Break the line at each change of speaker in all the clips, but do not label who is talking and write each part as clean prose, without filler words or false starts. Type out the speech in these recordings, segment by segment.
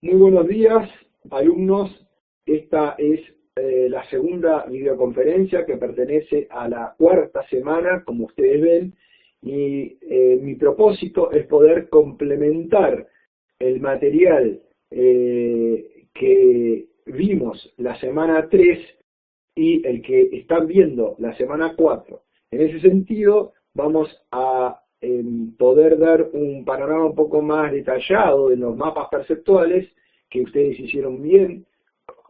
Muy buenos días, alumnos. Esta es la segunda videoconferencia que pertenece a la cuarta semana, como ustedes ven, y mi propósito es poder complementar el material que vimos la semana 3 y el que están viendo la semana 4. En ese sentido, vamos a poder dar un panorama un poco más detallado de los mapas perceptuales que ustedes hicieron bien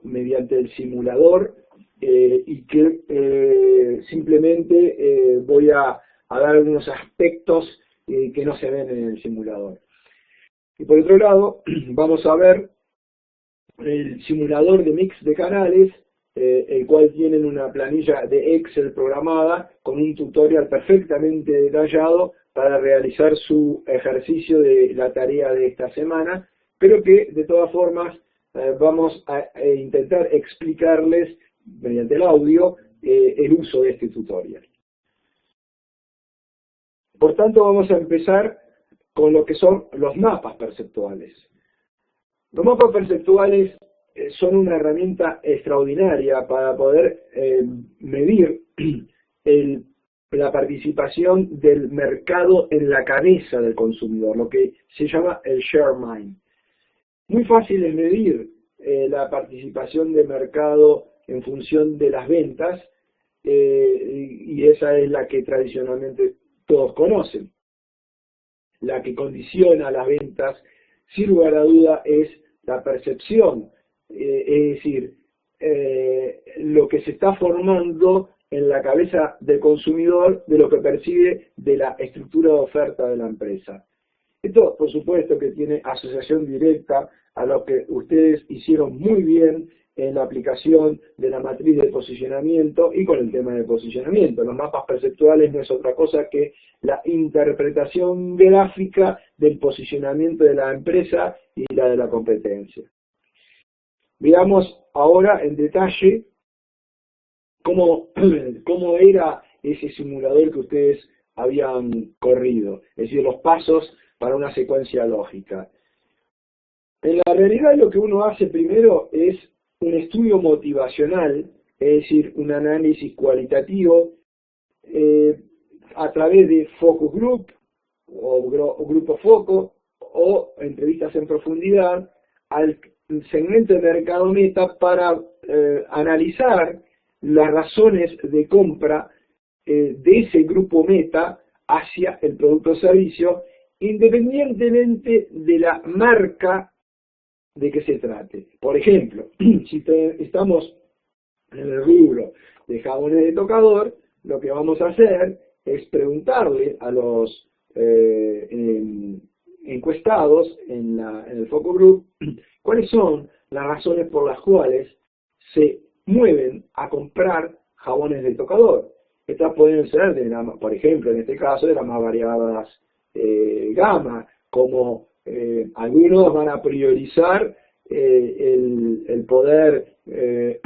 mediante el simulador y que simplemente voy a dar algunos aspectos que no se ven en el simulador. Y por otro lado, vamos a ver el simulador de mix de canales, el cual tienen una planilla de Excel programada con un tutorial perfectamente detallado para realizar su ejercicio de la tarea de esta semana, pero que de todas formas vamos a intentar explicarles mediante el audio el uso de este tutorial. Por tanto, vamos a empezar con lo que son los mapas perceptuales. Los mapas perceptuales son una herramienta extraordinaria para poder medir la participación del mercado en la cabeza del consumidor, lo que se llama el share mind. Muy fácil es medir la participación de mercado en función de las ventas, y esa es la que tradicionalmente todos conocen. La que condiciona las ventas, sin lugar a duda, es la percepción, es decir, lo que se está formando en la cabeza del consumidor de lo que percibe de la estructura de oferta de la empresa. Esto, por supuesto, que tiene asociación directa a lo que ustedes hicieron muy bien en la aplicación de la matriz de posicionamiento y con el tema de posicionamiento. Los mapas perceptuales no es otra cosa que la interpretación gráfica del posicionamiento de la empresa y la de la competencia. Veamos ahora en detalle cómo era ese simulador que ustedes habían corrido, es decir, los pasos para una secuencia lógica. En la realidad lo que uno hace primero es un estudio motivacional, es decir, un análisis cualitativo a través de focus group o grupo foco o entrevistas en profundidad al segmento de mercado meta para analizar las razones de compra de ese grupo meta hacia el producto o servicio, independientemente de la marca de que se trate. Por ejemplo, si estamos en el rubro de jabones de tocador, lo que vamos a hacer es preguntarle a los encuestados en el focus group cuáles son las razones por las cuales se mueven a comprar jabones de tocador. Estas pueden ser, por ejemplo, en este caso, de las más variadas gamas, como algunos van a priorizar el poder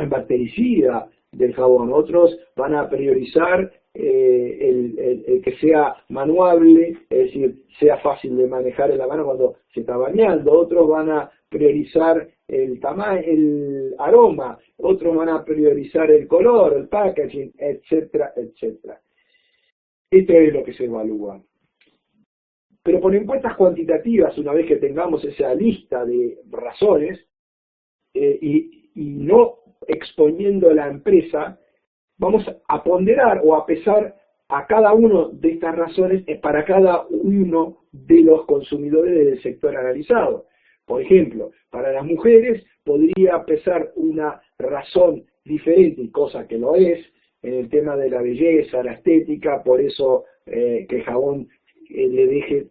bactericida del jabón, otros van a priorizar el que sea manuable, es decir, sea fácil de manejar en la mano cuando se está bañando, otros van a priorizar el tamaño, el aroma, otros van a priorizar el color, el packaging, etcétera, etcétera. Esto es lo que se evalúa. Pero por encuestas cuantitativas, una vez que tengamos esa lista de razones y no exponiendo a la empresa, vamos a ponderar o a pesar a cada una de estas razones para cada uno de los consumidores del sector analizado. Por ejemplo, para las mujeres podría pesar una razón diferente, cosa que lo es, en el tema de la belleza, la estética, por eso que el jabón le deje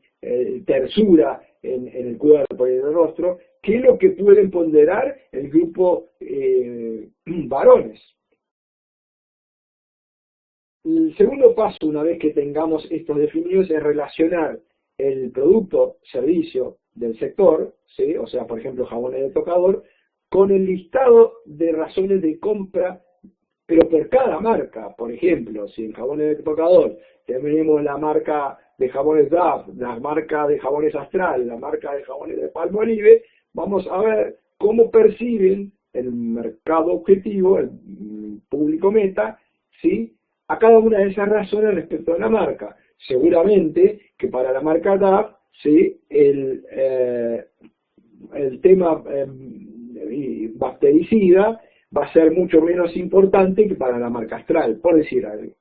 tersura en el cuerpo y en el rostro, que es lo que pueden ponderar el grupo varones. El segundo paso, una vez que tengamos estos definidos, es relacionar el producto, servicio del sector, ¿sí? O sea, por ejemplo, jabones de tocador, con el listado de razones de compra, pero por cada marca. Por ejemplo, si en jabones de tocador tenemos la marca de jabones DAF, la marca de jabones Astral, la marca de jabones de Palmolive, vamos a ver cómo perciben el mercado objetivo, el público meta, ¿sí?, a cada una de esas razones respecto a la marca. Seguramente que para la marca DAF, ¿sí?, el tema bactericida va a ser mucho menos importante que para la marca Astral, por decir algo.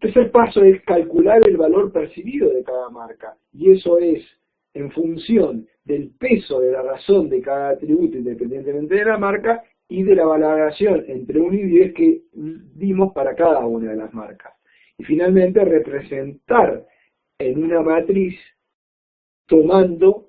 El tercer paso es calcular el valor percibido de cada marca, y eso es en función del peso de la razón de cada atributo independientemente de la marca y de la valoración entre 1 y 10 que dimos para cada una de las marcas. Y finalmente representar en una matriz tomando,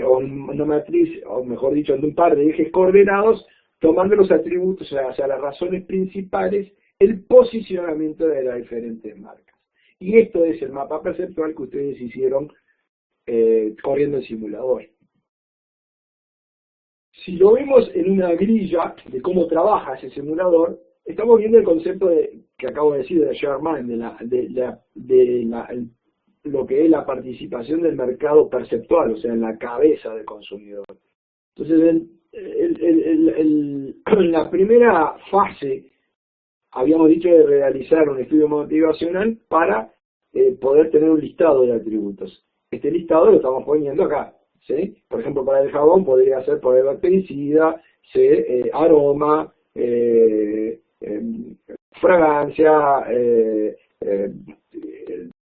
o una matriz, o mejor dicho, en un par de ejes coordenados, tomando los atributos, o sea, las razones principales, el posicionamiento de las diferentes marcas. Y esto es el mapa perceptual que ustedes hicieron corriendo el simulador. Si lo vemos en una grilla de cómo trabaja ese simulador, estamos viendo el concepto que acabo de decir de share mind, lo que es la participación del mercado perceptual, o sea, en la cabeza del consumidor. Entonces, en la primera fase, habíamos dicho de realizar un estudio motivacional para poder tener un listado de atributos. Este listado lo estamos poniendo acá, ¿sí? Por ejemplo, para el jabón podría ser poder bactericida, ¿sí?, aroma, fragancia,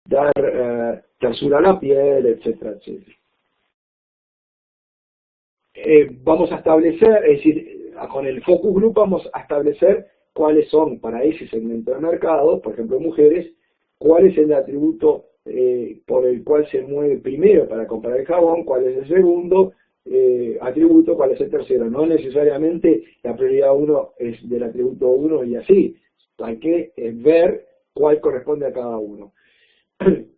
dar tersura a la piel, etcétera, etcétera. Vamos a establecer, es decir, con el focus group vamos a establecer cuáles son para ese segmento de mercado, por ejemplo mujeres, cuál es el atributo por el cual se mueve primero para comprar el jabón, cuál es el segundo atributo, cuál es el tercero. No necesariamente la prioridad 1 es del atributo 1 y así, hay que ver cuál corresponde a cada uno.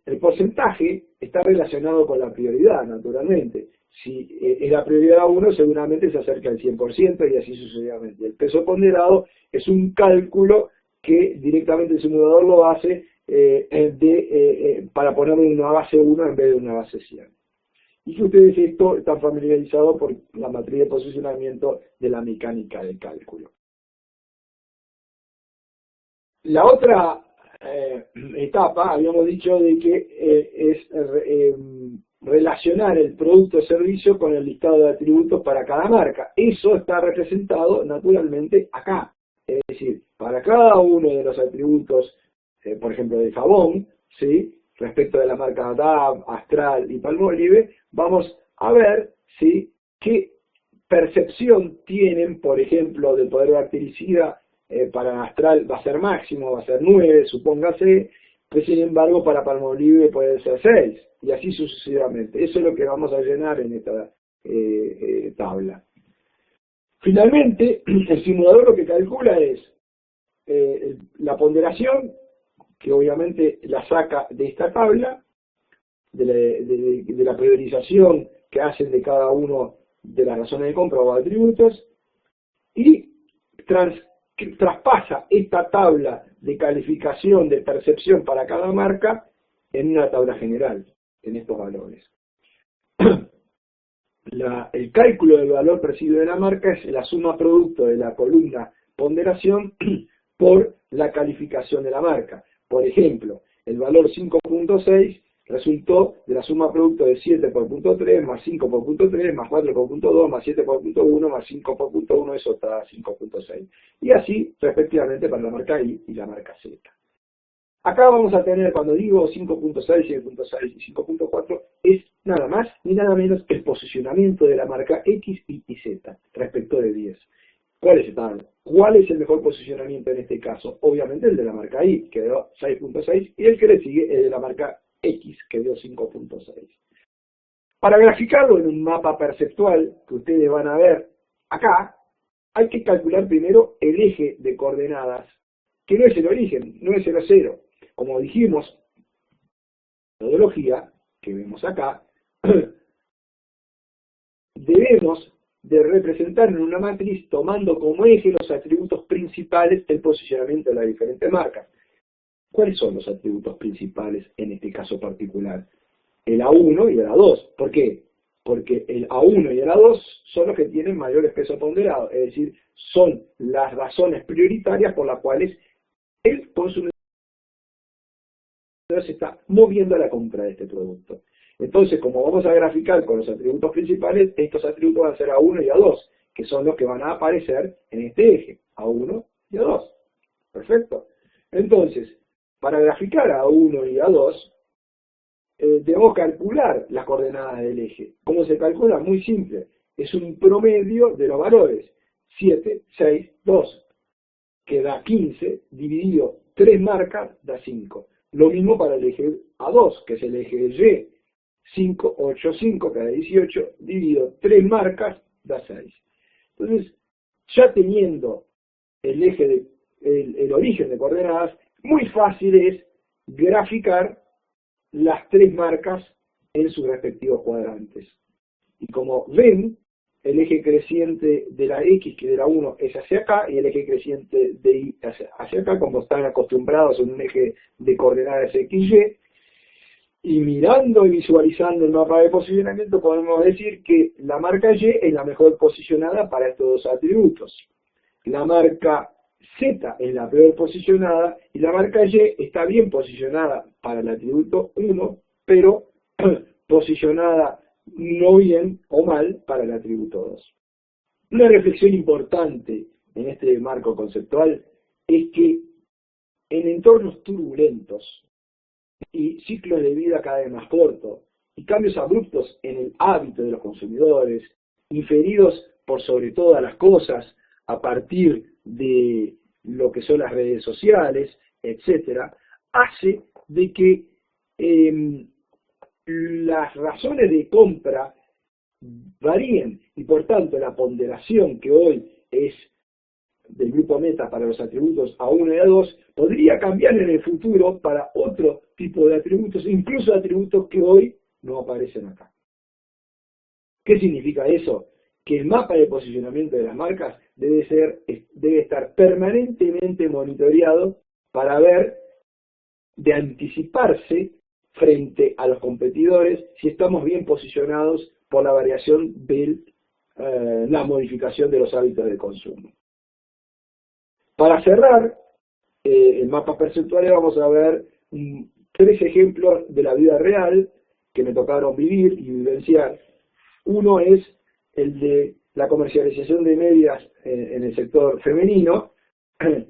El porcentaje está relacionado con la prioridad, naturalmente. Si es la prioridad 1, seguramente se acerca al 100% y así sucesivamente. El peso ponderado es un cálculo que directamente el simulador lo hace para ponerle una base 1 en vez de una base 100. Y que ustedes esto están familiarizados por la matriz de posicionamiento de la mecánica del cálculo. La otra etapa, habíamos dicho de que es relacionar el producto o servicio con el listado de atributos para cada marca. Eso está representado naturalmente acá. Es decir, para cada uno de los atributos, por ejemplo, del jabón, ¿sí?, respecto de la marca DAV, Astral y Palmolive, vamos a ver, ¿sí?, qué percepción tienen, por ejemplo, del poder bactericida. Para Astral va a ser máximo, va a ser 9, supóngase, que sin embargo para Palmolive puede ser 6, y así sucesivamente. Eso es lo que vamos a llenar en esta tabla. Finalmente, el simulador lo que calcula es la ponderación, que obviamente la saca de esta tabla, de la priorización que hacen de cada uno de las razones de compra o atributos, y traspasa esta tabla de calificación de percepción para cada marca en una tabla general, en estos valores. El cálculo del valor percibido de la marca es la suma producto de la columna ponderación por la calificación de la marca. Por ejemplo, el valor 5.6 resultó de la suma producto de 7 por punto 3, más 5 por punto 3, más 4 por punto 2, más 7 por punto 1, más 5 por punto 1, eso está 5.6. Y así, respectivamente, para la marca I y la marca Z. Acá vamos a tener, cuando digo 5.6, 7.6 y 5.4, es nada más ni nada menos que el posicionamiento de la marca X, Y y Z respecto de 10. ¿Cuál es el mejor posicionamiento en este caso? Obviamente el de la marca I, que dio 6.6, y el que le sigue es de la marca X, que dio 5.6. Para graficarlo en un mapa perceptual, que ustedes van a ver acá, hay que calcular primero el eje de coordenadas, que no es el origen, no es el 0. Como dijimos, metodología, que vemos acá, debemos de representar en una matriz tomando como eje los atributos principales del posicionamiento de las diferentes marcas. ¿Cuáles son los atributos principales en este caso particular? El A1 y el A2. ¿Por qué? porque el A1 y el A2 son los que tienen mayores pesos ponderados, es decir, son las razones prioritarias por las cuales el consumidor se está moviendo a la compra de este producto. Entonces, como vamos a graficar con los atributos principales, estos atributos van a ser A1 y A2, que son los que van a aparecer en este eje, A1 y A2. Perfecto. Entonces, para graficar A1 y A2, debemos calcular las coordenadas del eje. ¿Cómo se calcula? Muy simple. Es un promedio de los valores 7, 6, 2, que da 15, dividido 3 marcas, da 5. Lo mismo para el eje A2, que es el eje Y. 5, 8, 5, que da 18, dividido 3 marcas, da 6. Entonces, ya teniendo el eje el origen de coordenadas, muy fácil es graficar las 3 marcas en sus respectivos cuadrantes. Y como ven, el eje creciente de la X, que de la 1, es hacia acá, y el eje creciente de Y hacia acá, como están acostumbrados en un eje de coordenadas XY. Y mirando y visualizando el mapa de posicionamiento, podemos decir que la marca Y es la mejor posicionada para estos dos atributos. La marca Z es la peor posicionada y la marca Y está bien posicionada para el atributo 1, pero posicionada no bien o mal para el atributo 2. Una reflexión importante en este marco conceptual es que en entornos turbulentos y ciclos de vida cada vez más cortos y cambios abruptos en el hábito de los consumidores, inferidos por sobre todas las cosas a partir de lo que son las redes sociales, etcétera, hace de que las razones de compra varíen y por tanto la ponderación que hoy es del grupo meta para los atributos A1 y A2 podría cambiar en el futuro para otro tipo de atributos, incluso atributos que hoy no aparecen acá. ¿Qué significa eso? Que el mapa de posicionamiento de las marcas debe estar permanentemente monitoreado para ver, de anticiparse frente a los competidores, si estamos bien posicionados por la variación de la modificación de los hábitos de consumo. Para cerrar el mapa perceptual, vamos a ver 3 ejemplos de la vida real que me tocaron vivir y vivenciar. Uno es el de la comercialización de medias en el sector femenino,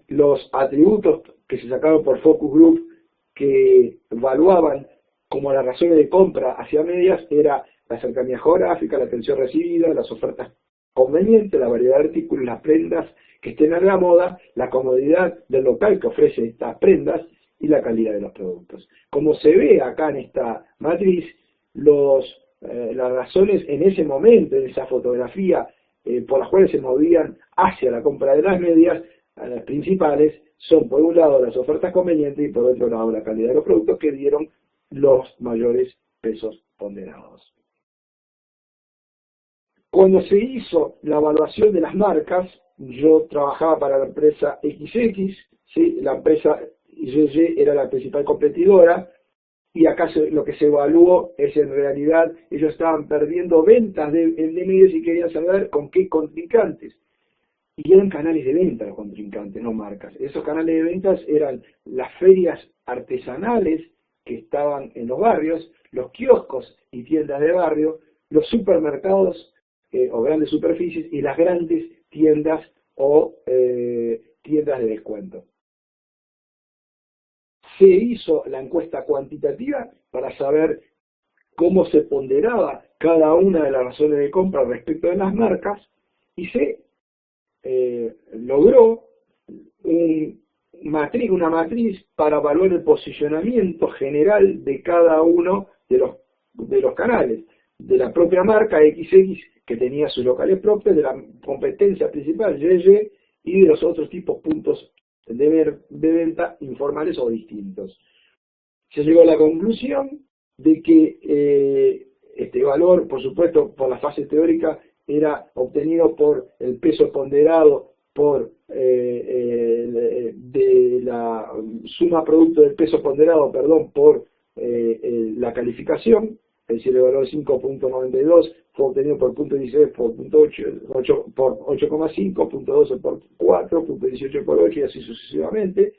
los atributos que se sacaron por Focus Group que evaluaban como las razones de compra hacia medias era la cercanía geográfica, la atención recibida, las ofertas convenientes, la variedad de artículos, las prendas que estén a la moda, la comodidad del local que ofrece estas prendas y la calidad de los productos. Como se ve acá en esta matriz, las razones en ese momento, en esa fotografía, por las cuales se movían hacia la compra de las medias, las principales son por un lado las ofertas convenientes y por otro lado la calidad de los productos que dieron los mayores pesos ponderados. Cuando se hizo la evaluación de las marcas, yo trabajaba para la empresa XX, ¿sí? La empresa YY era la principal competidora, y acá lo que se evaluó es en realidad, ellos estaban perdiendo ventas de medios y querían saber con qué contrincantes. Y eran canales de venta los contrincantes, no marcas. Esos canales de ventas eran las ferias artesanales que estaban en los barrios, los kioscos y tiendas de barrio, los supermercados o grandes superficies y las grandes tiendas o tiendas de descuento. Se hizo la encuesta cuantitativa para saber cómo se ponderaba cada una de las razones de compra respecto de las marcas y se logró una matriz para evaluar el posicionamiento general de cada uno de los canales, de la propia marca XX que tenía sus locales propios, de la competencia principal YY y de los otros tipos puntos de venta informales o distintos. Se llegó a la conclusión de que este valor, por supuesto, por la fase teórica, era obtenido por el peso ponderado de la suma producto del peso ponderado, perdón, por la calificación, es decir, el valor 5.92 fue obtenido por punto 16 por punto 8 por 8,5, punto 12 por 4, punto 18 por 8 y así sucesivamente.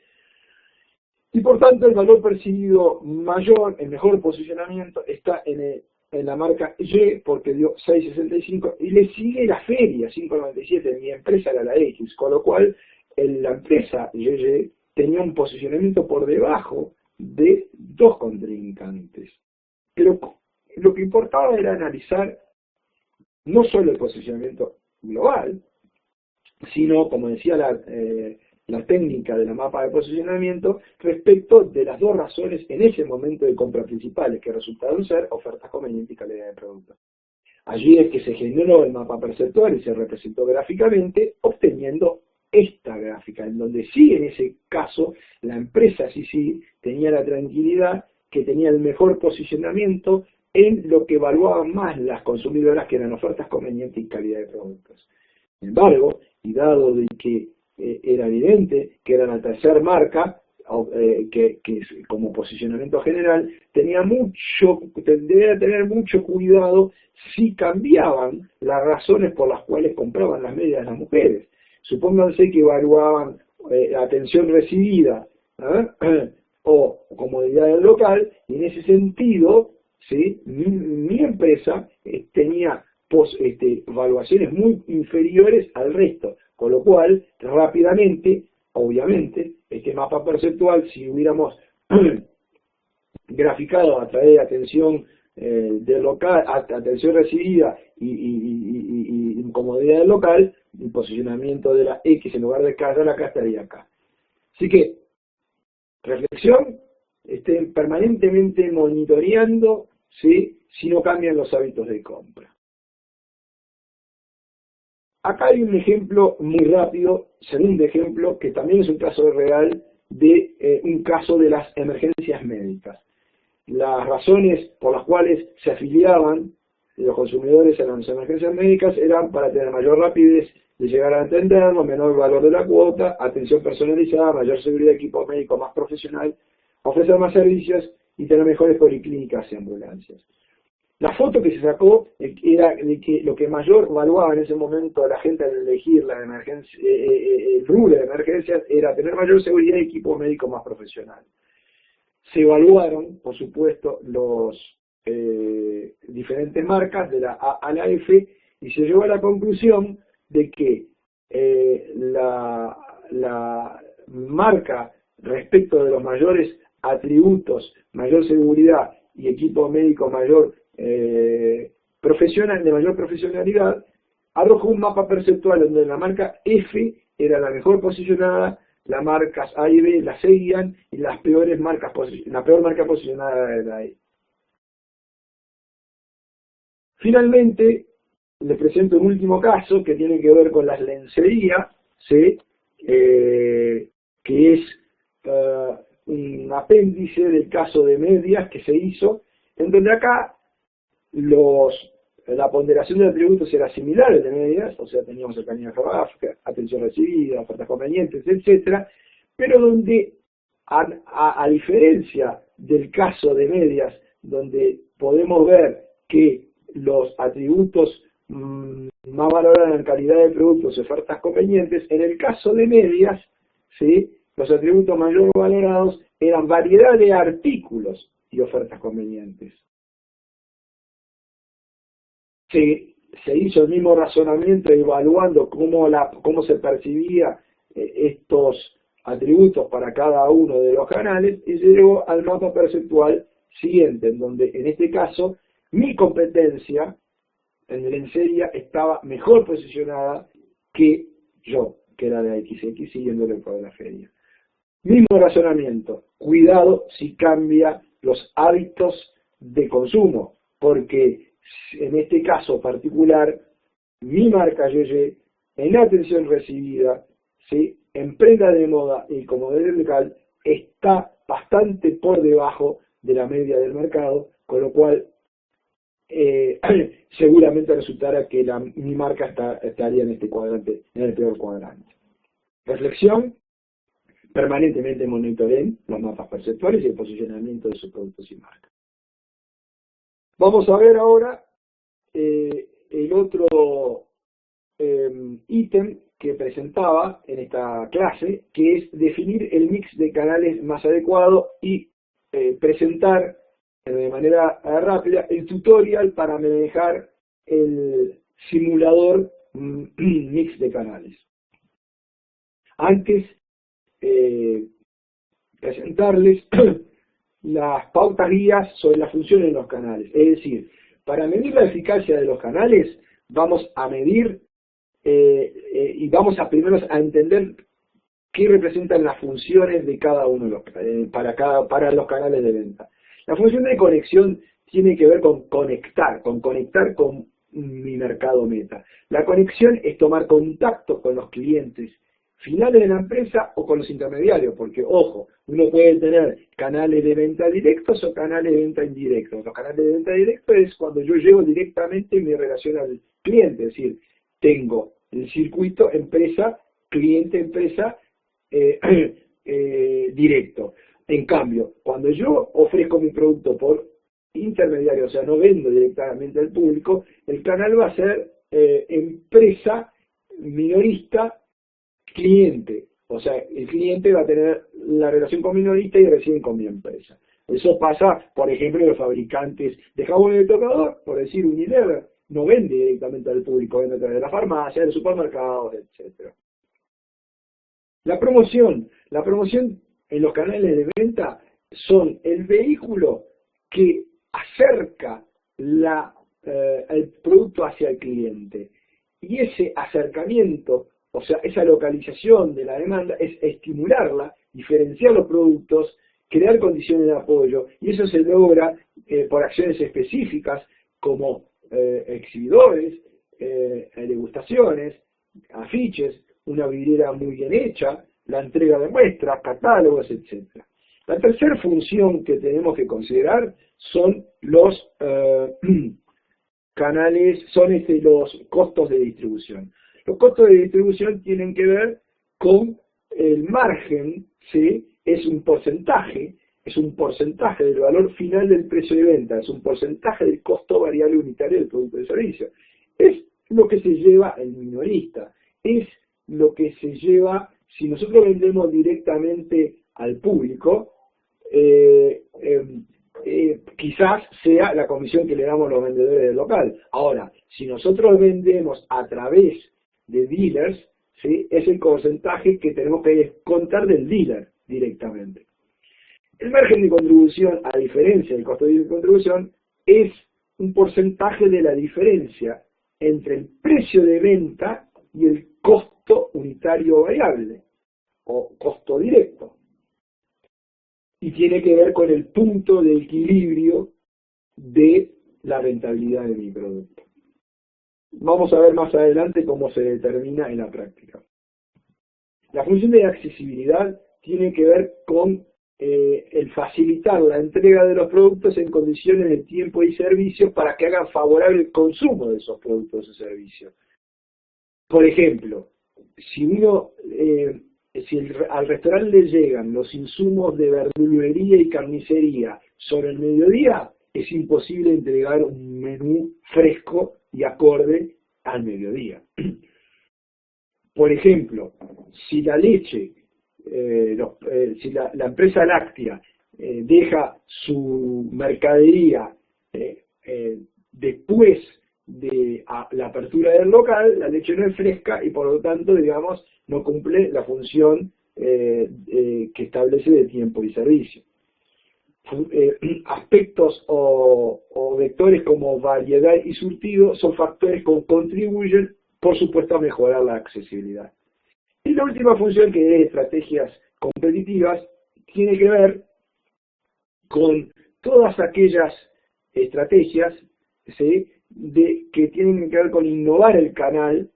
Y por tanto el valor percibido mayor, el mejor posicionamiento, está en la marca Y porque dio 6,65 y le sigue la feria 5,97, mi empresa era la X, con lo cual la empresa Y tenía un posicionamiento por debajo de dos contrincantes. Pero lo que importaba era analizar no solo el posicionamiento global, sino, como decía la técnica de la mapa de posicionamiento, respecto de las dos razones en ese momento de compra principales, que resultaron ser ofertas convenientes y calidad de producto. Allí es que se generó el mapa perceptual y se representó gráficamente, obteniendo esta gráfica, en donde sí, en ese caso, la empresa sí tenía la tranquilidad que tenía el mejor posicionamiento en lo que evaluaban más las consumidoras, que eran ofertas convenientes y calidad de productos. Sin embargo, y dado de que era evidente que era la tercera marca, que como posicionamiento general, tendría que tener mucho cuidado si cambiaban las razones por las cuales compraban las medias de las mujeres. Supónganse que evaluaban atención recibida o comodidad del local, y en ese sentido, ¿sí? mi empresa tenía evaluaciones muy inferiores al resto, con lo cual rápidamente, obviamente, este mapa perceptual, si hubiéramos graficado a través de atención del local, atención recibida y comodidad del local, el posicionamiento de la X en lugar de acá estaría acá. Así que, reflexión, estén permanentemente monitoreando, ¿sí? Si no cambian los hábitos de compra. Acá hay un ejemplo muy rápido, segundo ejemplo, que también es un caso real de un caso de las emergencias médicas. Las razones por las cuales se afiliaban los consumidores a las emergencias médicas eran para tener mayor rapidez de llegar a atenderlo, menor valor de la cuota, atención personalizada, mayor seguridad de equipo médico más profesional, ofrecer más servicios y tener mejores policlínicas y ambulancias. La foto que se sacó era de que lo que mayor evaluaba en ese momento a la gente al elegir la emergencia, el rubro de emergencias era tener mayor seguridad y equipo médico más profesional. Se evaluaron, por supuesto, los diferentes marcas de la A a la F y se llegó a la conclusión de que la marca respecto de los mayores atributos, mayor seguridad y equipo médico mayor profesional, de mayor profesionalidad, arrojó un mapa perceptual donde la marca F era la mejor posicionada, las marcas A y B las seguían y la peor marca posicionada era la E. Finalmente, les presento un último caso que tiene que ver con las lencerías, ¿sí? Que es un apéndice del caso de medias que se hizo, en donde acá la ponderación de atributos era similar al de medias, o sea, teníamos cercanía geográfica, atención recibida, ofertas convenientes, etc., pero donde, a diferencia del caso de medias, donde podemos ver que los atributos más valorados en calidad de productos y ofertas convenientes, en el caso de medias, ¿sí? Los atributos mayor valorados eran variedad de artículos y ofertas convenientes. Se hizo el mismo razonamiento evaluando cómo se percibía estos atributos para cada uno de los canales y se llegó al mapa perceptual siguiente, en donde en este caso mi competencia en lencería estaba mejor posicionada que yo, que era de XX, siguiéndole por de la feria. Mismo razonamiento, cuidado si cambia los hábitos de consumo, porque en este caso particular, mi marca Yeye, en atención recibida, ¿sí? En prenda de moda y comodidad local, está bastante por debajo de la media del mercado, con lo cual seguramente resultará que mi marca estaría en este cuadrante, en el peor cuadrante. Reflexión: permanentemente monitoreen los mapas perceptuales y el posicionamiento de sus productos y marcas. Vamos a ver ahora el otro ítem que presentaba en esta clase, que es definir el mix de canales más adecuado y presentar de manera rápida el tutorial para manejar el simulador mix de canales. Antes, presentarles las pautas guías sobre las funciones de los canales. Es decir, para medir la eficacia de los canales, vamos a medir y vamos a primero a entender qué representan las funciones de cada uno de los, para los canales de venta. La función de conexión tiene que ver con conectar con mi mercado meta. La conexión es tomar contacto con los clientes finales de la empresa o con los intermediarios, porque, ojo, uno puede tener canales de venta directos o canales de venta indirectos. Los canales de venta directos es cuando yo llevo directamente mi relación al cliente, es decir, tengo el circuito empresa, cliente, empresa directo. En cambio, cuando yo ofrezco mi producto por intermediario, o sea, no vendo directamente al público, el canal va a ser empresa minorista cliente, o sea, el cliente va a tener la relación con minorista y recién con mi empresa. Eso pasa, por ejemplo, en los fabricantes de jabón de tocador, por decir Unilever, no vende directamente al público, vende a través de la farmacia, de los supermercados, etc. La promoción en los canales de venta son el vehículo que acerca el producto hacia el cliente. Y ese acercamiento, o sea, esa localización de la demanda es estimularla, diferenciar los productos, crear condiciones de apoyo, y eso se logra por acciones específicas como exhibidores, degustaciones, afiches, una vidriera muy bien hecha, la entrega de muestras, catálogos, etc. La tercera función que tenemos que considerar son los canales, son los costos de distribución. Los costos de distribución tienen que ver con el margen, ¿sí? Es un porcentaje del valor final del precio de venta, es un porcentaje del costo variable unitario del producto o servicio. Es lo que se lleva el minorista, es lo que se lleva, si nosotros vendemos directamente al público, quizás sea la comisión que le damos a los vendedores del local. Ahora, si nosotros vendemos a través de dealers, ¿sí? Es el porcentaje que tenemos que descontar del dealer directamente. El margen de contribución, a diferencia del costo de contribución, es un porcentaje de la diferencia entre el precio de venta y el costo unitario variable, o costo directo. Y tiene que ver con el punto de equilibrio de la rentabilidad de mi producto. Vamos a ver más adelante cómo se determina en la práctica. La función de accesibilidad tiene que ver con el facilitar la entrega de los productos en condiciones de tiempo y servicio para que hagan favorable el consumo de esos productos y servicios. Por ejemplo, si al restaurante le llegan los insumos de verdulería y carnicería sobre el mediodía, es imposible entregar un menú fresco y acorde al mediodía. Por ejemplo, si la leche, si la empresa láctea deja su mercadería después de la apertura del local, la leche no es fresca y por lo tanto, digamos, no cumple la función que establece de tiempo y servicio. Aspectos o vectores como variedad y surtido son factores que contribuyen, por supuesto, a mejorar la accesibilidad. Y la última función, que es estrategias competitivas, tiene que ver con todas aquellas estrategias, ¿sí?, que tienen que ver con innovar el canal,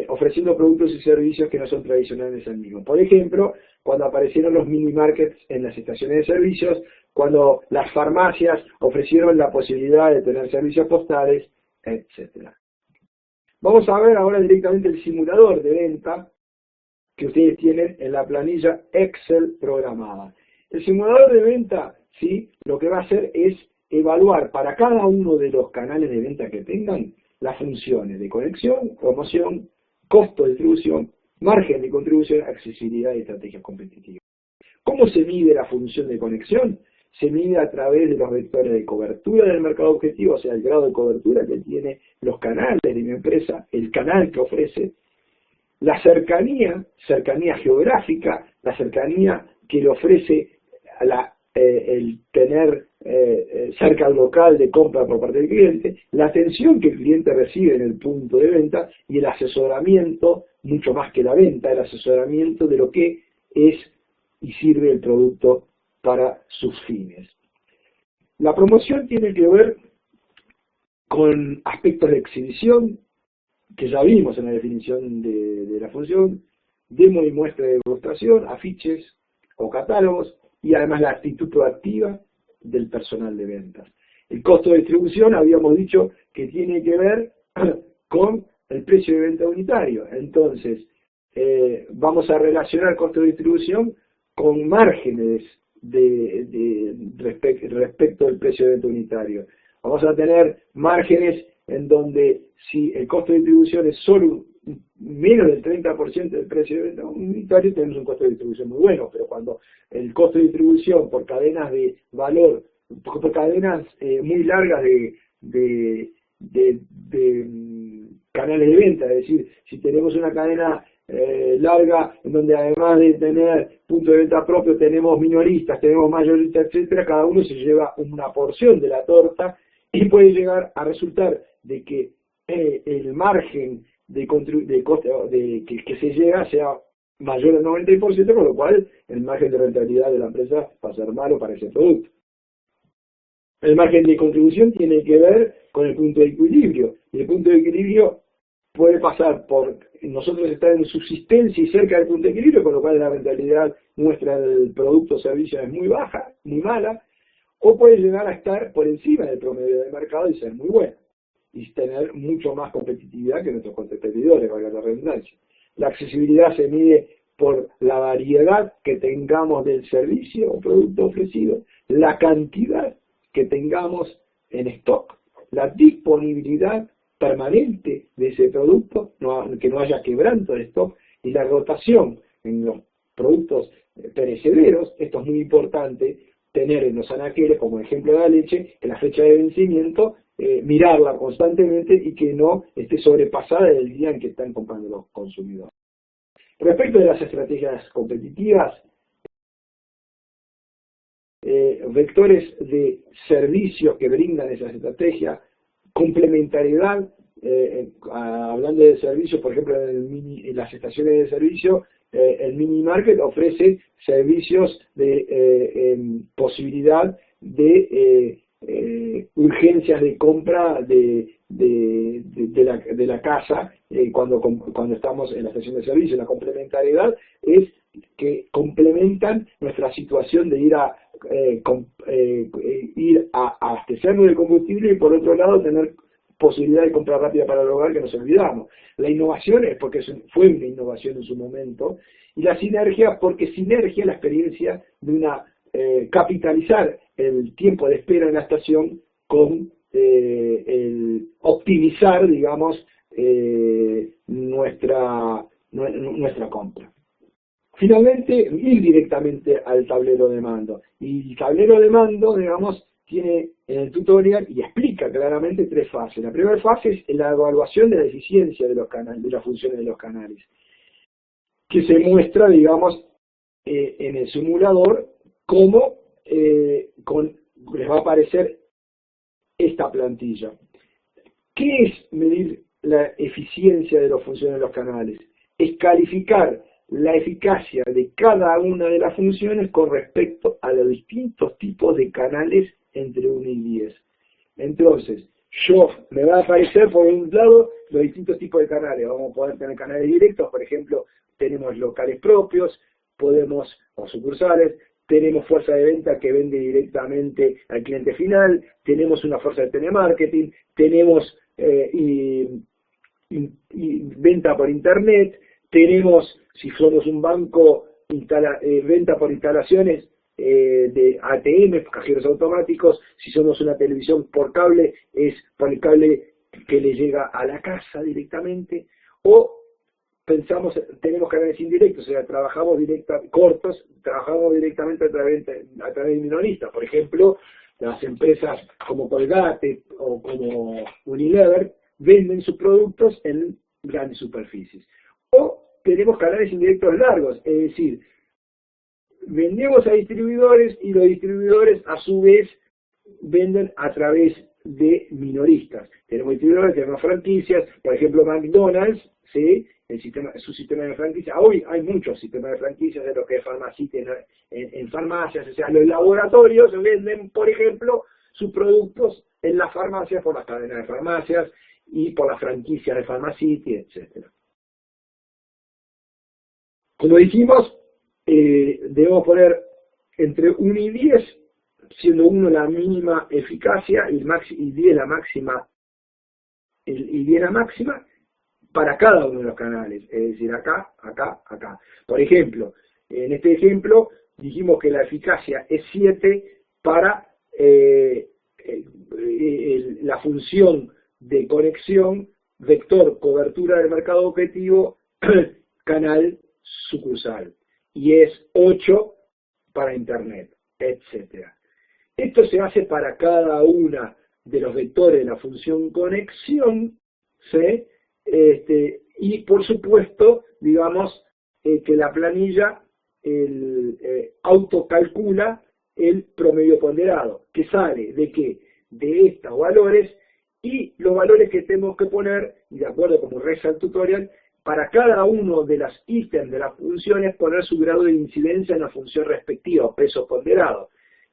ofreciendo productos y servicios que no son tradicionales al mismo. Por ejemplo, cuando aparecieron los mini markets en las estaciones de servicios, cuando las farmacias ofrecieron la posibilidad de tener servicios postales, etc. Vamos a ver ahora directamente el simulador de venta que ustedes tienen en la planilla Excel programada. El simulador de venta, ¿sí?, lo que va a hacer es evaluar para cada uno de los canales de venta que tengan las funciones de conexión, promoción, costo de distribución, margen de contribución, accesibilidad y estrategias competitivas. ¿Cómo se mide la función de conexión? Se mide a través de los vectores de cobertura del mercado objetivo, o sea, el grado de cobertura que tiene los canales de mi empresa, el canal que ofrece, la cercanía geográfica, la cercanía que le ofrece el tener cerca al local de compra por parte del cliente, la atención que el cliente recibe en el punto de venta y el asesoramiento, mucho más que la venta, el asesoramiento de lo que es y sirve el producto para sus fines. La promoción tiene que ver con aspectos de exhibición, que ya vimos en la definición de la función, demo y muestra de demostración, afiches o catálogos, y además la actitud proactiva del personal de ventas. El costo de distribución habíamos dicho que tiene que ver con el precio de venta unitario. Entonces, vamos a relacionar costo de distribución con márgenes respecto al precio de venta unitario. Vamos a tener márgenes en donde si el costo de distribución es solo menos del 30% del precio de venta unitario, tenemos un costo de distribución muy bueno, pero cuando el costo de distribución por cadenas de valor, por cadenas muy largas de canales de venta, es decir, si tenemos una cadena larga, en donde además de tener punto de venta propio, tenemos minoristas, tenemos mayoristas, etcétera, cada uno se lleva una porción de la torta y puede llegar a resultar de que el margen que se llega sea mayor al 90%, con lo cual el margen de rentabilidad de la empresa va a ser malo para ese producto. El margen de contribución tiene que ver con el punto de equilibrio, y el punto de equilibrio puede pasar por nosotros estar en subsistencia y cerca del punto de equilibrio, con lo cual la rentabilidad nuestra del producto o servicio es muy baja, muy mala, o puede llegar a estar por encima del promedio del mercado y ser muy buena, y tener mucho más competitividad que nuestros competidores, valga la redundancia. La accesibilidad se mide por la variedad que tengamos del servicio o producto ofrecido, la cantidad que tengamos en stock, la disponibilidad permanente de ese producto, que no haya quebranto de stock, y la rotación en los productos perecederos. Esto es muy importante tener en los anaqueles, como ejemplo de la leche, que la fecha de vencimiento, mirarla constantemente y que no esté sobrepasada del día en que están comprando los consumidores. Respecto de las estrategias competitivas, vectores de servicios que brindan esas estrategias, complementariedad, hablando de servicios, por ejemplo, en las estaciones de servicio, el mini market ofrece servicios de posibilidad de urgencias de compra de la casa cuando estamos en la estación de servicio. La complementariedad es que complementan nuestra situación de ir a abastecernos de combustible y por otro lado tener posibilidad de compra rápida para el hogar, que nos olvidamos. La innovación es porque fue una innovación en su momento, y la sinergia porque sinergia la experiencia de una capitalizar el tiempo de espera en la estación con el optimizar, digamos, nuestra compra. Finalmente, ir directamente al tablero de mando. Y el tablero de mando, digamos, tiene en el tutorial y explica claramente tres fases. La primera fase es la evaluación de la eficiencia de los canales, de las funciones de los canales, que se muestra, digamos, en el simulador como les va a aparecer esta plantilla. ¿Qué es medir la eficiencia de las funciones de los canales? Es calificar la eficacia de cada una de las funciones con respecto a los distintos tipos de canales entre 1 y 10. Entonces, me va a aparecer por un lado los distintos tipos de canales. Vamos a poder tener canales directos, por ejemplo, tenemos locales propios, o sucursales, tenemos fuerza de venta que vende directamente al cliente final, tenemos una fuerza de telemarketing, tenemos venta por internet, tenemos, si somos un banco, venta por instalaciones de ATM, cajeros automáticos. Si somos una televisión por cable, es por el cable que le llega a la casa directamente, o tenemos canales indirectos, o sea, trabajamos trabajamos directamente a través de minoristas. Por ejemplo, las empresas como Colgate o como Unilever venden sus productos en grandes superficies. O tenemos canales indirectos largos, es decir, vendemos a distribuidores y los distribuidores a su vez venden a través de minoristas. Tenemos distribuidores, tenemos franquicias, por ejemplo McDonald's, ¿sí? Su sistema de franquicias. Hoy hay muchos sistemas de franquicias de lo que es farmacéutica en farmacias, o sea, los laboratorios venden, por ejemplo, sus productos en las farmacias por las cadenas de farmacias y por las franquicias de Pharmacity, etc. Como dijimos, debemos poner entre 1 y 10, siendo 1 la mínima eficacia y 10 la máxima, y 10 la máxima, para cada uno de los canales, es decir, acá, acá, acá. Por ejemplo, en este ejemplo dijimos que la eficacia es 7 para la función de conexión, vector, cobertura del mercado objetivo, canal, sucursal, y es 8 para Internet, etc. Esto se hace para cada una de los vectores de la función conexión, ¿sí? Y por supuesto, digamos, que la planilla autocalcula el promedio ponderado, que sale de qué, de estos valores, y los valores que tenemos que poner, y de acuerdo como reza el tutorial, para cada uno de los ítems de las funciones poner su grado de incidencia en la función respectiva, peso ponderado.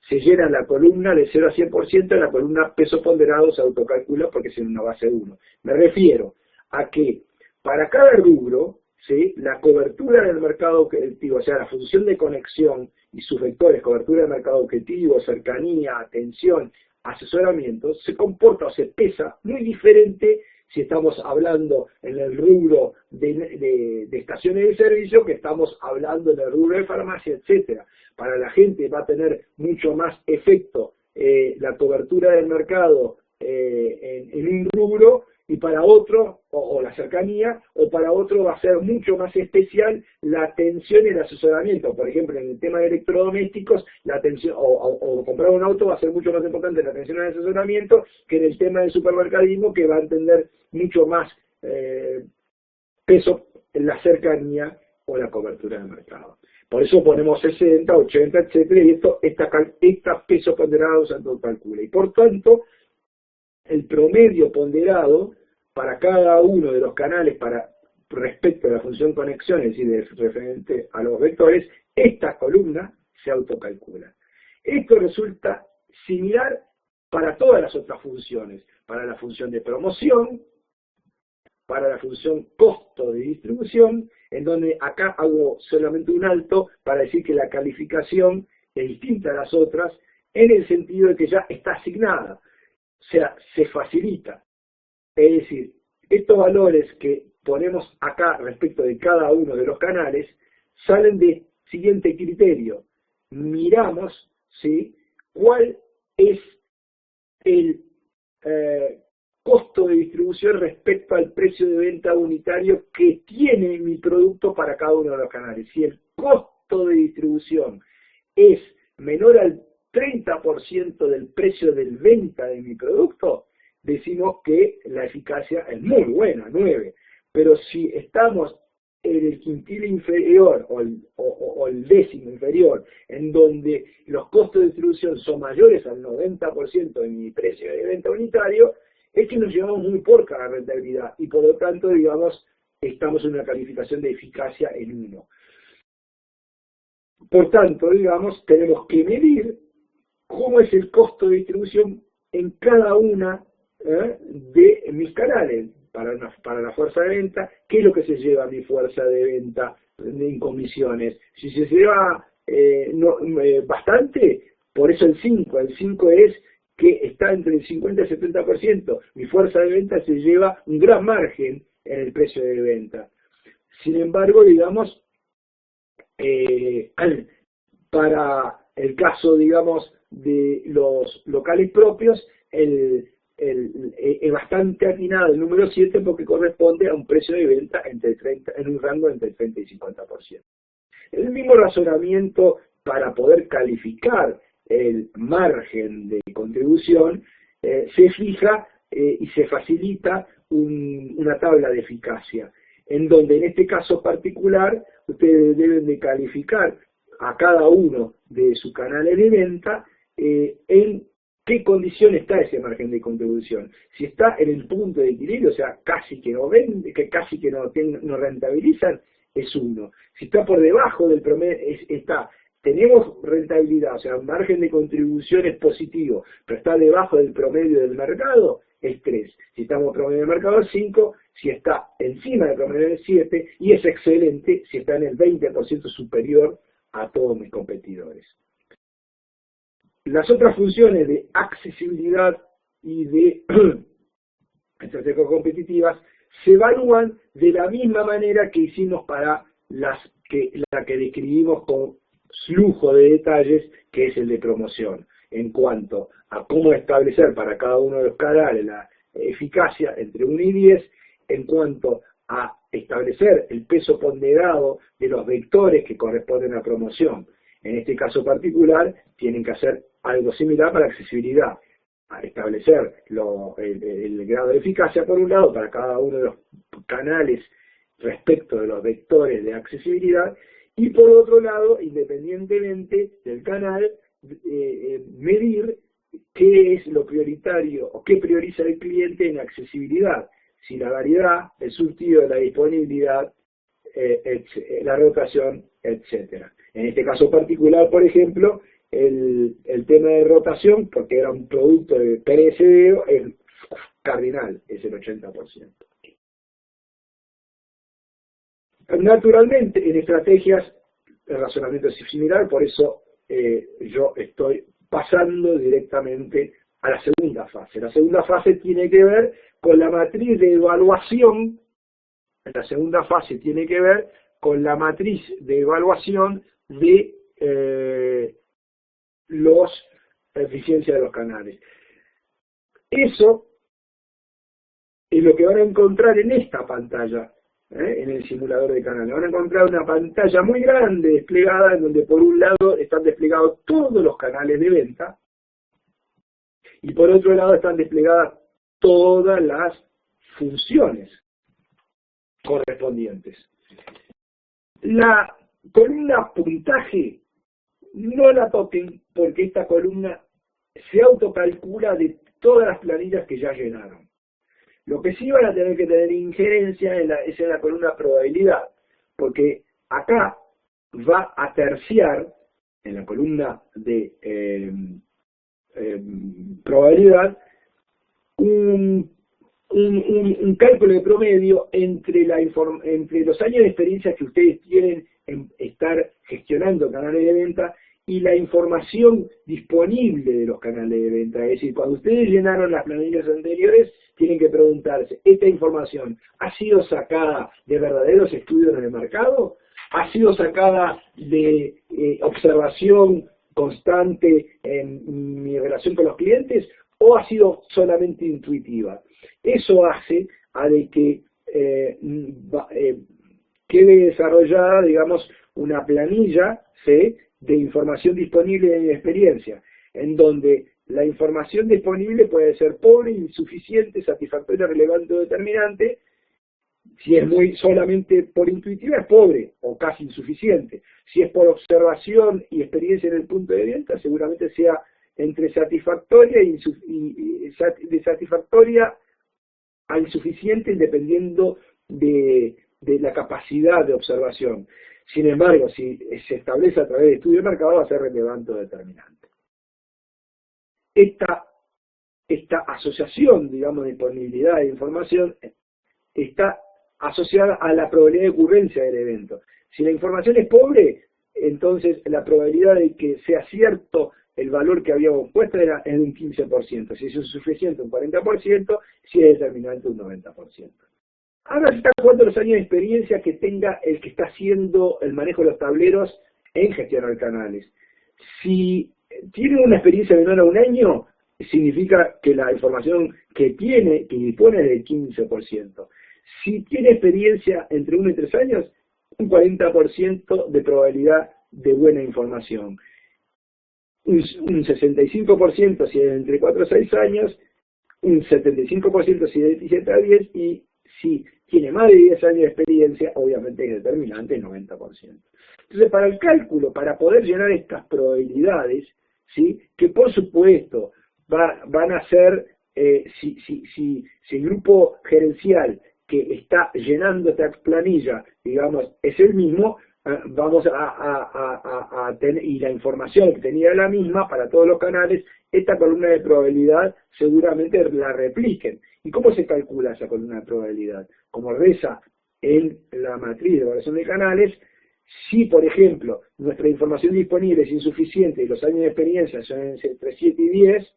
Se llena la columna de 0 a 100%, en la columna peso ponderado se autocalcula porque es en una base 1. Me refiero a que para cada rubro, ¿sí?, la cobertura del mercado objetivo, o sea, la función de conexión y sus vectores, cobertura del mercado objetivo, cercanía, atención, asesoramiento, se comporta o se pesa muy diferente si estamos hablando en el rubro de estaciones de servicio que estamos hablando en el rubro de farmacia, etcétera. Para la gente va a tener mucho más efecto la cobertura del mercado en un rubro, y para otro, o la cercanía, o para otro va a ser mucho más especial la atención y el asesoramiento. Por ejemplo, en el tema de electrodomésticos, la atención, o comprar un auto va a ser mucho más importante la atención y el asesoramiento que en el tema del supermercadismo, que va a tener mucho más peso en la cercanía o la cobertura del mercado. Por eso ponemos 60, 80, etcétera, y estos pesos ponderados se calcula. Y por tanto, el promedio ponderado para cada uno de los canales respecto a la función conexión, es decir, referente a los vectores, esta columna se autocalcula. Esto resulta similar para todas las otras funciones, para la función de promoción, para la función costo de distribución, en donde acá hago solamente un alto para decir que la calificación es distinta a las otras, en el sentido de que ya está asignada. O sea, se facilita. Es decir, estos valores que ponemos acá respecto de cada uno de los canales salen del siguiente criterio. Miramos, ¿sí?, cuál es el costo de distribución respecto al precio de venta unitario que tiene mi producto para cada uno de los canales. Si el costo de distribución es menor al 30% del precio de venta de mi producto, decimos que la eficacia es muy buena, 9. Pero si estamos en el quintil inferior o el décimo inferior, en donde los costos de distribución son mayores al 90% de mi precio de venta unitario, es que nos llevamos muy poca la rentabilidad y por lo tanto, digamos, estamos en una calificación de eficacia en 1. Por tanto, digamos, tenemos que medir cómo es el costo de distribución en cada una de mis canales. Para la fuerza de venta, ¿qué es lo que se lleva mi fuerza de venta en comisiones? Si se lleva bastante, por eso el 5. El 5 es que está entre el 50 y el 70%. Mi fuerza de venta se lleva un gran margen en el precio de venta. Sin embargo, digamos, para el caso, digamos, de los locales propios, es bastante atinado el número 7 porque corresponde a un precio de venta en un rango entre el 30 y 50%. El mismo razonamiento para poder calificar el margen de contribución se fija y se facilita una tabla de eficacia, en donde en este caso particular ustedes deben de calificar a cada uno de sus canales de venta en qué condición está ese margen de contribución. Si está en el punto de equilibrio, o sea, casi que no vende, que casi que no rentabilizan, es 1. Si está por debajo del promedio, tenemos rentabilidad, o sea, margen de contribución es positivo, pero está debajo del promedio del mercado, es 3. Si estamos promedio del mercado, es 5. Si está encima del promedio, es 7. Y es excelente si está en el 20% superior a todos mis competidores. Las otras funciones de accesibilidad y de estrategias competitivas se evalúan de la misma manera que hicimos para la que describimos con flujo de detalles, que es el de promoción, en cuanto a cómo establecer para cada uno de los canales la eficacia entre 1 y 10, en cuanto a establecer el peso ponderado de los vectores que corresponden a promoción. En este caso particular, tienen que hacer algo similar para accesibilidad, a establecer el grado de eficacia por un lado para cada uno de los canales respecto de los vectores de accesibilidad, y por otro lado, independientemente del canal, medir qué es lo prioritario o qué prioriza el cliente en accesibilidad, si la variedad, el surtido, la disponibilidad, la rotación, etcétera. En este caso particular, por ejemplo, el tema de rotación, porque era un producto de perecedero, es cardinal, es el 80%. Naturalmente, en estrategias, el razonamiento es similar, por eso yo estoy pasando directamente a la segunda fase. La segunda fase tiene que ver con la matriz de evaluación. La segunda fase tiene que ver con la matriz de evaluación de la eficiencia de los canales. Eso es lo que van a encontrar en esta pantalla, en el simulador de canales. Van a encontrar una pantalla muy grande desplegada, en donde por un lado están desplegados todos los canales de venta, y por otro lado están desplegadas todas las funciones correspondientes. La columna puntaje no la toquen, porque esta columna se autocalcula de todas las planillas que ya llenaron. Lo que sí van a tener que tener injerencia es en la columna probabilidad, porque acá va a terciar, en la columna de probabilidad, un cálculo de promedio entre los años de experiencia que ustedes tienen en estar gestionando canales de venta y la información disponible de los canales de venta. Es decir, cuando ustedes llenaron las planillas anteriores, tienen que preguntarse, ¿esta información ha sido sacada de verdaderos estudios de mercado? ¿Ha sido sacada de observación constante en mi relación con los clientes? ¿O ha sido solamente intuitiva? Eso hace a de que quede desarrollada, digamos, una planilla, ¿sí?, de información disponible en experiencia, en donde la información disponible puede ser pobre, insuficiente, satisfactoria, relevante o determinante. Si es solamente por intuitiva, es pobre o casi insuficiente. Si es por observación y experiencia en el punto de venta, seguramente sea entre satisfactoria de satisfactoria a insuficiente, dependiendo de la capacidad de observación. Sin embargo, si se establece a través de estudio de mercado, va a ser relevante o determinante. Esta asociación, digamos, de disponibilidad de información está asociada a la probabilidad de ocurrencia del evento. Si la información es pobre, entonces la probabilidad de que sea cierto el valor que habíamos puesto es de un 15%. Si es insuficiente, un 40%, si es determinante, un 90%. Ahora se están jugando los años de experiencia que tenga el que está haciendo el manejo de los tableros en gestionar canales. Si tienen una experiencia menor a un año, significa que la información que dispone es del 15%. Si tiene experiencia entre 1 y 3 años, un 40% de probabilidad de buena información. Un 65% si es entre 4 a 6 años, un 75% si es de 17 a 10, y si tiene más de 10 años de experiencia, obviamente es determinante el 90%. Entonces, para el cálculo, para poder llenar estas probabilidades, ¿sí?, que por supuesto van a ser, si el grupo gerencial que está llenando esta planilla, digamos, es el mismo, vamos a tener, y la información que tenía la misma para todos los canales, esta columna de probabilidad seguramente la repliquen. ¿Y cómo se calcula esa columna de probabilidad? Como reza en la matriz de evaluación de canales, si por ejemplo nuestra información disponible es insuficiente y los años de experiencia son entre 7 y 10,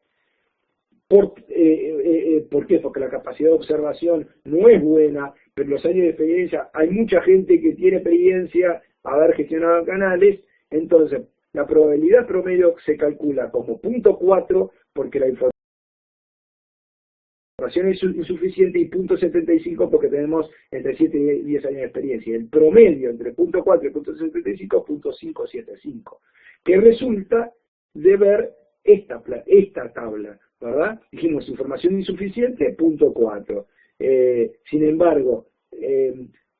¿por qué? Porque la capacidad de observación no es buena, pero los años de experiencia, hay mucha gente que tiene experiencia haber gestionado canales, entonces la probabilidad promedio se calcula como 0.4 porque la información es insuficiente, y 0.75 porque tenemos entre 7 y 10 años de experiencia. El promedio entre 0.4 y 0.75 es 0.575, que resulta de ver esta tabla, ¿verdad? Dijimos información insuficiente, 0.4. Sin embargo,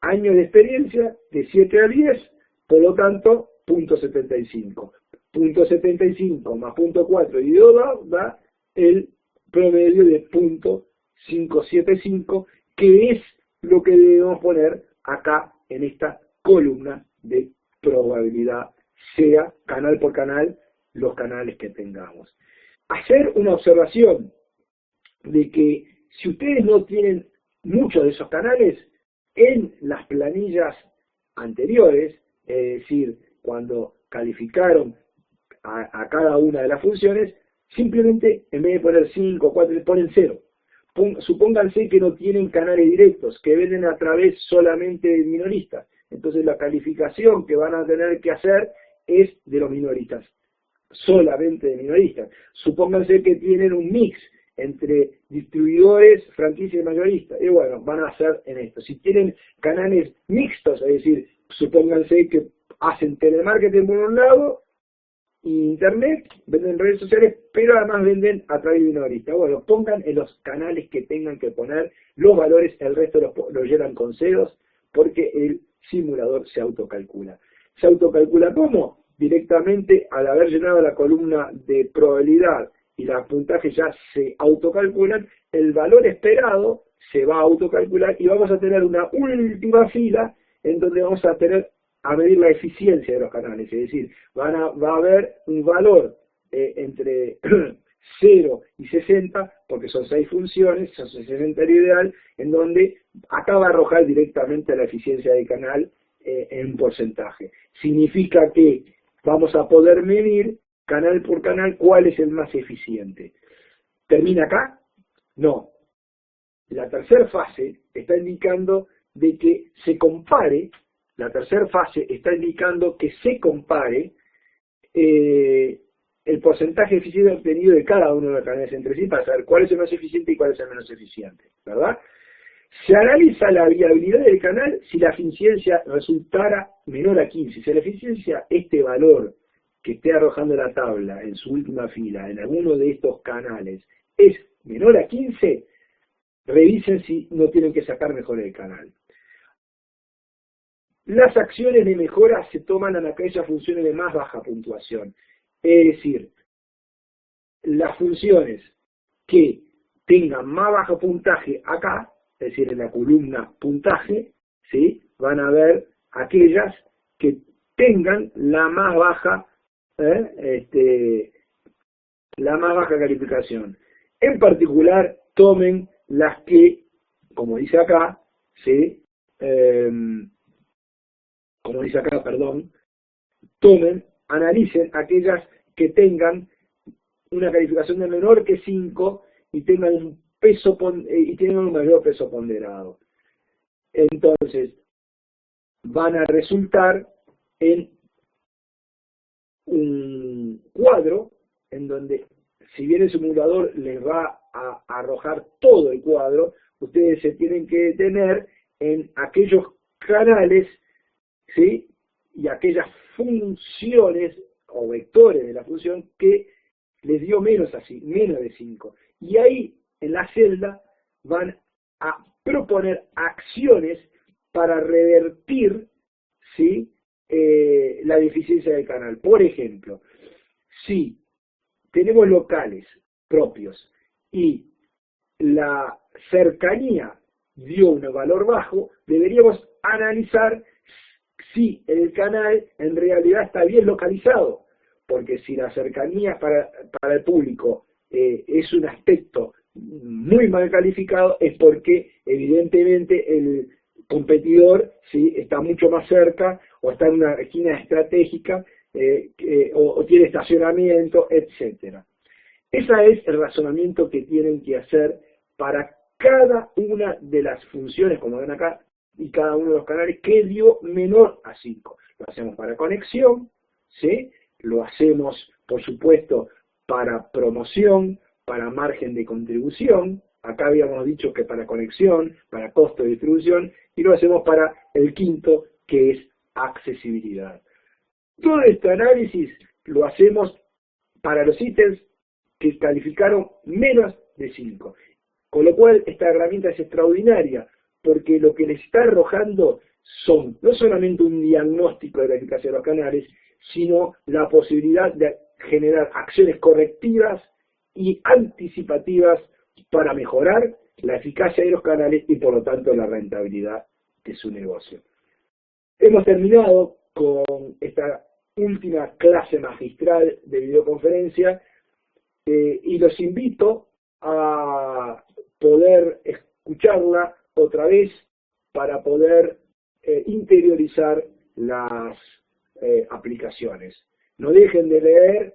años de experiencia de 7 a 10, por lo tanto, 0.75. 0.75 más 0.4 y 2 da el promedio de 0.575, que es lo que debemos poner acá en esta columna de probabilidad, sea canal por canal, los canales que tengamos. Hacer una observación de que si ustedes no tienen muchos de esos canales, en las planillas anteriores, es decir, cuando calificaron a cada una de las funciones, simplemente en vez de poner 5 o 4, ponen 0. Supónganse que no tienen canales directos, que venden a través solamente de minoristas. Entonces la calificación que van a tener que hacer es de los minoristas, solamente de minoristas. Supónganse que tienen un mix entre distribuidores, franquicias y mayoristas. Y bueno, van a hacer en esto. Si tienen canales mixtos, es decir, supónganse que hacen telemarketing por un lado, internet, venden redes sociales, pero además venden a través de minoristas. Bueno, pongan en los canales que tengan que poner los valores, el resto los llenan con ceros, porque el simulador se autocalcula. ¿Se autocalcula cómo? Directamente al haber llenado la columna de probabilidad y los puntajes ya se autocalculan, el valor esperado se va a autocalcular y vamos a tener una última fila en donde vamos a medir la eficiencia de los canales, es decir, va a haber un valor entre 0 y 60, porque son 6 funciones, son 60 el ideal, en donde acá va a arrojar directamente la eficiencia del canal en porcentaje. Significa que vamos a poder medir canal por canal cuál es el más eficiente. ¿Termina acá? No. La tercera fase está indicando de que se compare. La tercera fase está indicando que se compare el porcentaje de eficiencia obtenido de cada uno de los canales entre sí para saber cuál es el más eficiente y cuál es el menos eficiente, ¿verdad? Se analiza la viabilidad del canal si la eficiencia resultara menor a 15. Si la eficiencia, este valor que esté arrojando la tabla en su última fila, en alguno de estos canales, es menor a 15, revisen si no tienen que sacar mejor el canal. Las acciones de mejora se toman en aquellas funciones de más baja puntuación. Es decir, las funciones que tengan más bajo puntaje acá, es decir, en la columna puntaje, ¿sí?, van a ver aquellas que tengan la más baja, la más baja calificación. En particular, tomen las que, como dice acá, ¿sí?, analicen aquellas que tengan una calificación de menor que 5 y tengan un mayor peso ponderado. Entonces, van a resultar en un cuadro en donde, si bien el simulador les va a arrojar todo el cuadro, ustedes se tienen que detener en aquellos canales, ¿sí? Y aquellas funciones o vectores de la función que les dio menos de 5. Y ahí, en la celda, van a proponer acciones para revertir, ¿sí? La deficiencia del canal. Por ejemplo, si tenemos locales propios y la cercanía dio un valor bajo, deberíamos analizar si el canal en realidad está bien localizado, porque si la cercanía para el público es un aspecto muy mal calificado, es porque evidentemente el competidor, ¿sí?, está mucho más cerca o está en una esquina estratégica o tiene estacionamiento, etcétera. Ese es el razonamiento que tienen que hacer para cada una de las funciones, como ven acá, y cada uno de los canales que dio menor a 5. Lo hacemos para conexión, ¿sí? Lo hacemos, por supuesto, para promoción, para margen de contribución. Acá habíamos dicho que para conexión, para costo de distribución, y lo hacemos para el quinto, que es accesibilidad. Todo este análisis lo hacemos para los ítems que calificaron menos de 5. Con lo cual, esta herramienta es extraordinaria, porque lo que les está arrojando son no solamente un diagnóstico de la eficacia de los canales, sino la posibilidad de generar acciones correctivas y anticipativas para mejorar la eficacia de los canales y por lo tanto la rentabilidad de su negocio. Hemos terminado con esta última clase magistral de videoconferencia y los invito a poder escucharla otra vez para poder interiorizar las aplicaciones. No dejen de leer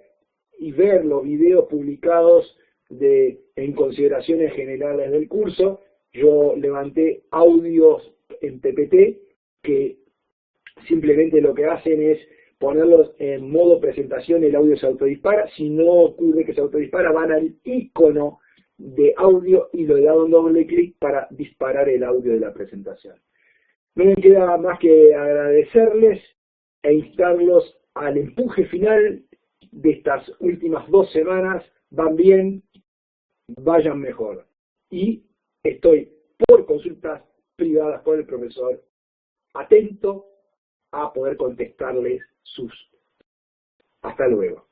y ver los videos publicados en consideraciones generales del curso. Yo levanté audios en PPT que simplemente lo que hacen es ponerlos en modo presentación, el audio se autodispara. Si no ocurre que se autodispara, van al icono de audio y le dan un doble clic para disparar el audio de la presentación. No me queda más que agradecerles e instarlos al empuje final de estas últimas 2 semanas. Van bien, vayan mejor. Y estoy por consultas privadas con el profesor, atento a poder contestarles sus. Hasta luego.